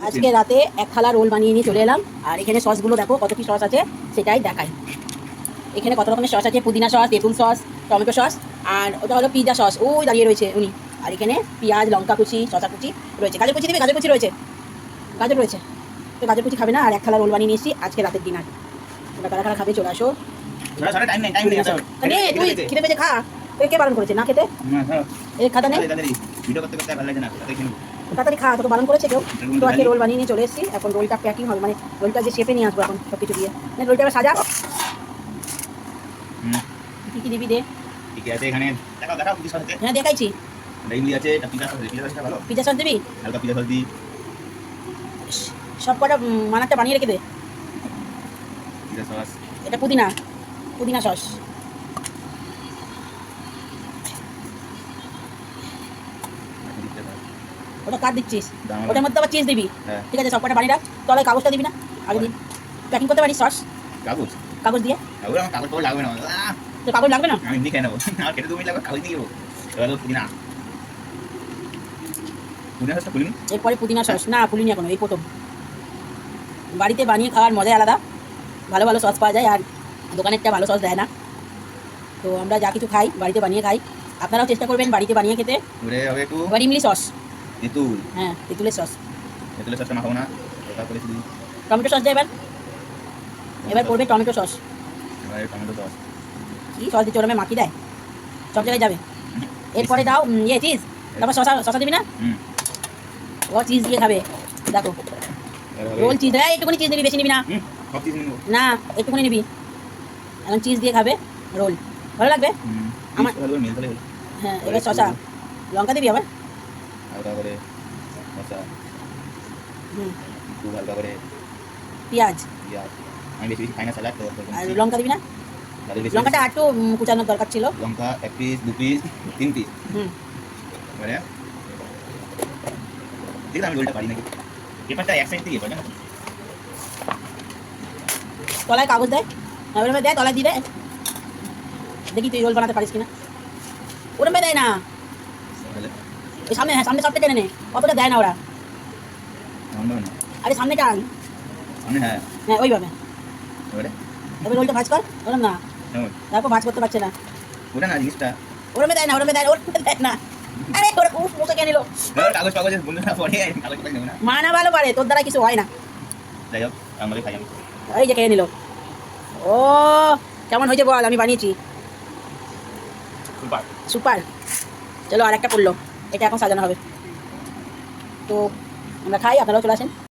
আজকে রাতে এক থালা রোল বানিয়ে নিয়ে চলে এলাম। আর এখানে সসগুলো দেখো কত কি সস আছে সেটাই দেখাই। এখানে কত রকমের সস আছে, পুদিনা সস, তেঁতুল সস, টমেটো সস, আর ওটা হলো পিৎজা সস, ওই দাঁড়িয়ে রয়েছে উনি। আর এখানে পেঁয়াজ, লঙ্কা কুচি, শসা কুচি রয়েছে, গাজর কুচি দেবে, গাজর কুচি রয়েছে, গাজর রয়েছে। তো গাজর কুচি খাবে না, আর এক থালা রোল বানিয়ে নিয়েছি আজকে রাতের ডিনার। ওটা কারা কারা খাবে চলে আসো। তুই খিদে পেয়েছে খা, তোকে কে বারণ করেছে না খেতে? এই খাতা নেই, তাড়াতাড়ি খা, তোকে বারণ করেছে কেউ? তো আজকে রোল বানিয়ে নিয়ে চলে এসেছি, এখন রোলটা প্যাকিং হবে, মানে রোলটা যে শেপে নিয়ে আসবো এখন সব কিছু দিয়ে। রোলটা এবার সাজা, কি কি দিবি দে। হ্যাঁ দেখাইছি, পিৎজা সস দিবি, সব কটা মানাটা বানিয়ে রেখে দে। এটা পুদিনা, পুদিনা সস। ওটা কাট দিচ্ছিস, ওটার মধ্যে আবার চিজ দিবি। ঠিক আছে, সব কটা বানিয়ে রাখ। তলায় কাগজটা দিবি না আগে দিন, প্যাকিং করতে পারিস সস কাগজ দিয়ে। তো কাগজ লাগবে না, এরপরে পুদিনা সস না খুলিনি এখনো, এই প্রথম। বাড়িতে বানিয়ে খাওয়ার মজাই আলাদা, ভালো ভালো সস পাওয়া যায়, আর দোকানেরটা ভালো সস দেয় না। তো আমরা যা কিছু খাই বাড়িতে বানিয়ে খাই, আপনারাও চেষ্টা করবেন বাড়িতে বানিয়ে খেতে। এবার ইমলি সস, হ্যাঁ তেঁতুলের সস, টমেটো সস দেয় এবার, এবার পড়বে টমেটো সস। কি সস দিচ্ছে, ওরমে মাখি দেয়, সব জায়গায় যাবে। এরপরে দাও ইয়ে চিজ, তারপর শসা, শসা দিবি না? ও চিজ দিয়ে খাবে, দেখো রোল চিজ দেয়, একটুখানি চিজ নিবি, বেশি নিবি না, না একটুখানি নিবি। এখন চিজ দিয়ে খাবে রোল, ভালো লাগবে আমার। হ্যাঁ এবার শসা, লঙ্কা দিবি আবার, পেঁয়াজ, আর লঙ্কা দিবি না? লঙ্কাটা একটু কুচানোর দরকার ছিল। লঙ্কা 1 পিস 2 পিস 3 পিস। দেখলাম আমি রোলটা পারি নাকি, পেপারটা এক সাইড থেকে পড়ে না, তলায় কাগজ দেয়, ওরমে দেয়, তলায় দিয়ে দেয়। দেখি তুই রোল বানাতে পারিস কিনা। ওরমে দেয় না, এই সামনে, হ্যাঁ সামনে সবটা টেনে নে, অতটা দেয় না ওরা। আরে সামনে টান, হ্যাঁ ওইভাবে। এবার রোলটা ভাজ কর, ওরম না, তারপর ভাজ করতে পারছে না, ওটা না জিনিসটা ওরমে দেয় না, ওরমে দেয় না, ওরমে দেয় না। আরে ওরা উফ মুখে কে নিল, কাগজ কাগজের বন্ধুরা পড়ে কাগজ পাতা নেব না, মানা ভালো পারে, তোর দ্বারা কিছু হয় না। যাই হোক আমাদের খাই আমি। এই যে খেয়ে নিল। ও কেমন হয়েছে বল, আমি বানিয়েছি, সুপার সুপার। চলো আর একটা পড়লো, এটা এখন সাজানো হবে। তো আমরা খাই, আপনারাও চলে আসেন।